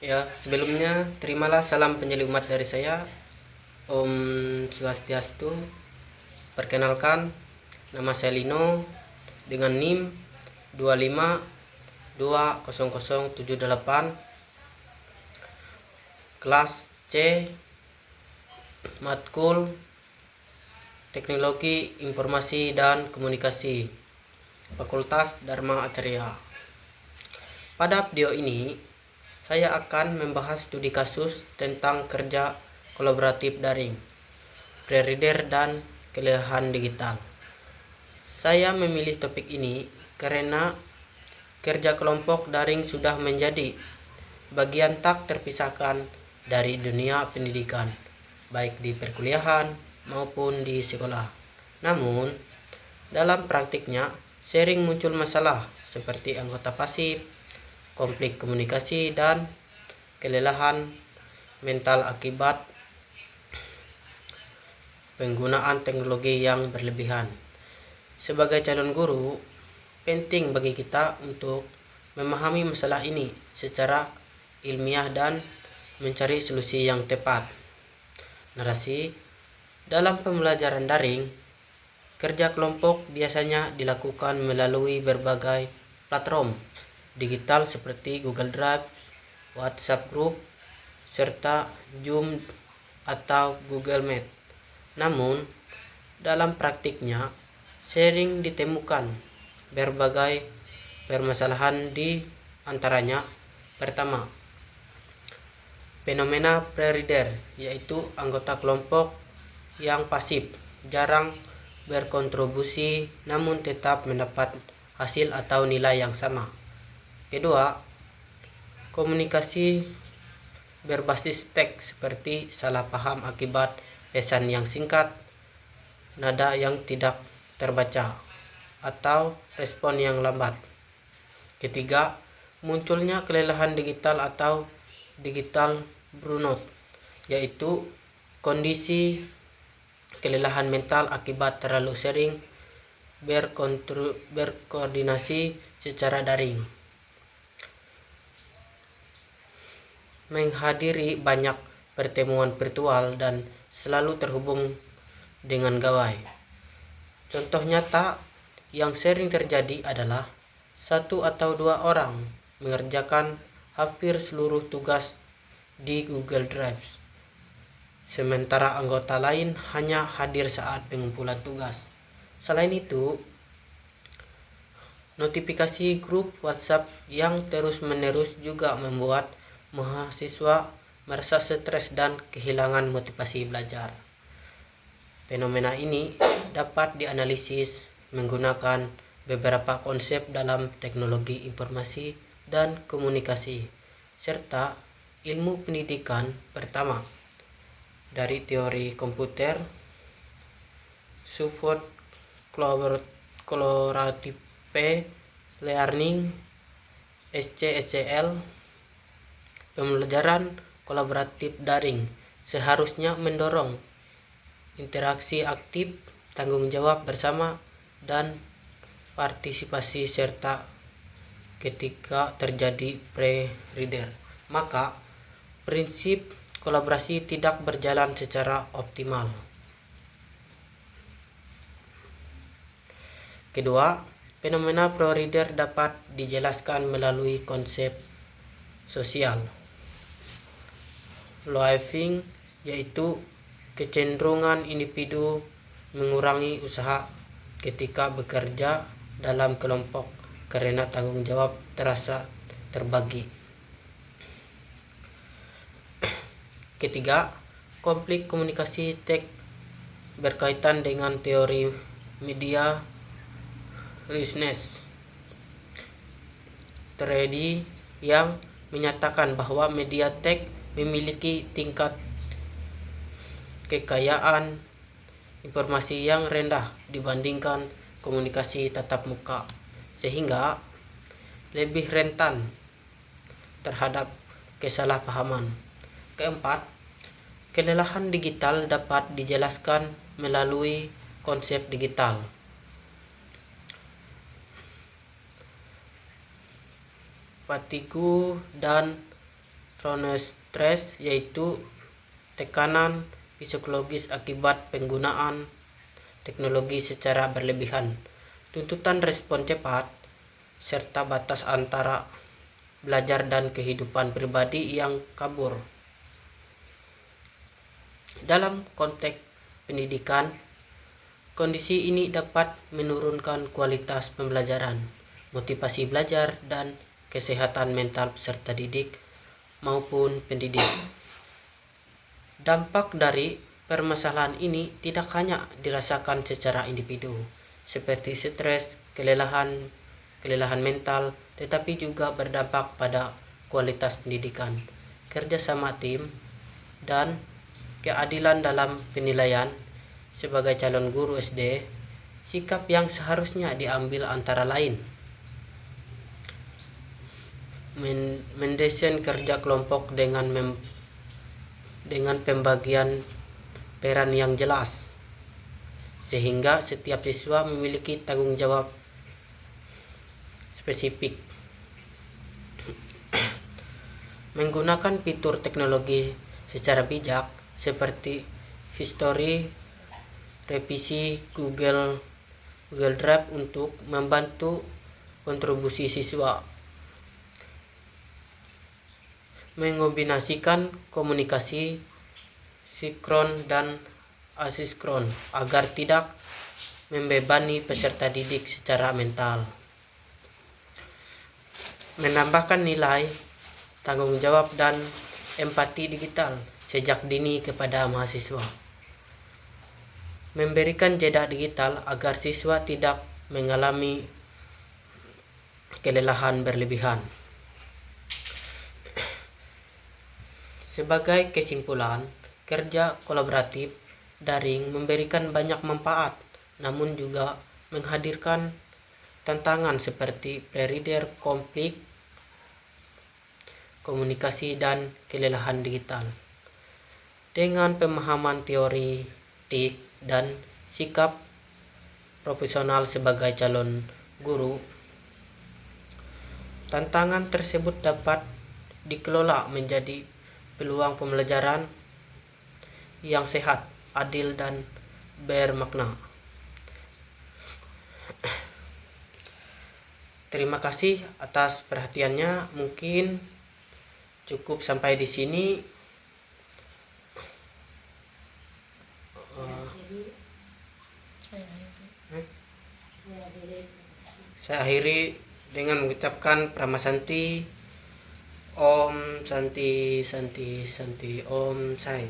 Ya, sebelumnya terimalah salam penyeli umat dari saya, Om Swastiastu. Perkenalkan, nama saya Lino dengan NIM 25200078, kelas C, matkul Teknologi Informasi dan Komunikasi, Fakultas Dharma Acarya. Pada video ini, saya akan membahas studi kasus tentang kerja kolaboratif daring, pre-reader, dan kelelahan digital. Saya memilih topik ini karena kerja kelompok daring sudah menjadi bagian tak terpisahkan dari dunia pendidikan, baik di perkuliahan maupun di sekolah. Namun, dalam praktiknya sering muncul masalah seperti anggota pasif, konflik komunikasi, dan kelelahan mental akibat penggunaan teknologi yang berlebihan. Sebagai calon guru, penting bagi kita untuk memahami masalah ini secara ilmiah dan mencari solusi yang tepat. Narasi dalam pembelajaran daring, kerja kelompok biasanya dilakukan melalui berbagai platform digital seperti Google Drive, WhatsApp Group, serta Zoom atau Google Meet. Namun, dalam praktiknya sering ditemukan berbagai permasalahan, di antaranya: pertama, fenomena pre-reader, yaitu anggota kelompok yang pasif, jarang berkontribusi namun tetap mendapat hasil atau nilai yang sama. Kedua, komunikasi berbasis teks seperti salah paham akibat pesan yang singkat, nada yang tidak terbaca, atau respon yang lambat. Ketiga, munculnya kelelahan digital atau digital burnout, yaitu kondisi kelelahan mental akibat terlalu sering berkoordinasi secara daring, menghadiri banyak pertemuan virtual, dan selalu terhubung dengan gawai. Contoh nyata yang sering terjadi adalah satu atau dua orang mengerjakan hampir seluruh tugas di Google Drive, sementara anggota lain hanya hadir saat pengumpulan tugas. Selain itu, notifikasi grup WhatsApp yang terus-menerus juga membuat mahasiswa merasa stres dan kehilangan motivasi belajar. Fenomena ini dapat dianalisis menggunakan beberapa konsep dalam teknologi informasi dan komunikasi, serta ilmu pendidikan. Pertama, dari teori komputer, support collaborative learning (SCSCL). Pembelajaran kolaboratif daring seharusnya mendorong interaksi aktif, tanggung jawab bersama, dan partisipasi serta ketika terjadi pre-reader, maka prinsip kolaborasi tidak berjalan secara optimal. Kedua, fenomena pre-reader dapat dijelaskan melalui konsep sosial loafing, yaitu kecenderungan individu mengurangi usaha ketika bekerja dalam kelompok karena tanggung jawab terasa terbagi. Ketiga, konflik komunikasi teks berkaitan dengan teori media richness theory yang menyatakan bahwa media teks memiliki tingkat kekayaan informasi yang rendah dibandingkan komunikasi tatap muka, sehingga lebih rentan terhadap kesalahpahaman. Keempat, kelelahan digital dapat dijelaskan melalui konsep digital fatigue dan chronic stress, yaitu tekanan psikologis akibat penggunaan teknologi secara berlebihan, tuntutan respon cepat, serta batas antara belajar dan kehidupan pribadi yang kabur. Dalam konteks pendidikan, kondisi ini dapat menurunkan kualitas pembelajaran, motivasi belajar, dan kesehatan mental peserta didik maupun pendidik. Dampak dari permasalahan ini tidak hanya dirasakan secara individu, seperti stres, kelelahan mental, tetapi juga berdampak pada kualitas pendidikan, kerjasama tim, dan keadilan dalam penilaian. Sebagai calon guru SD, sikap yang seharusnya diambil antara lain mendesain kerja kelompok dengan pembagian peran yang jelas, sehingga setiap siswa memiliki tanggung jawab spesifik. Menggunakan fitur teknologi secara bijak seperti history, revisi Google Drive untuk membantu kontribusi siswa. Mengombinasikan komunikasi sinkron dan asinkron agar tidak membebani peserta didik secara mental. Menambahkan nilai tanggung jawab dan empati digital sejak dini kepada mahasiswa. Memberikan jeda digital agar siswa tidak mengalami kelelahan berlebihan. Sebagai kesimpulan, kerja kolaboratif daring memberikan banyak manfaat, namun juga menghadirkan tantangan seperti pre-reader konflik, komunikasi, dan kelelahan digital. Dengan pemahaman teoretik dan sikap profesional sebagai calon guru, tantangan tersebut dapat dikelola menjadi peluang pembelajaran yang sehat, adil, dan bermakna. Terima kasih atas perhatiannya. Mungkin cukup sampai di sini. Saya akhiri dengan mengucapkan Pramasanti, Om Santi Santi Santi Om Sai.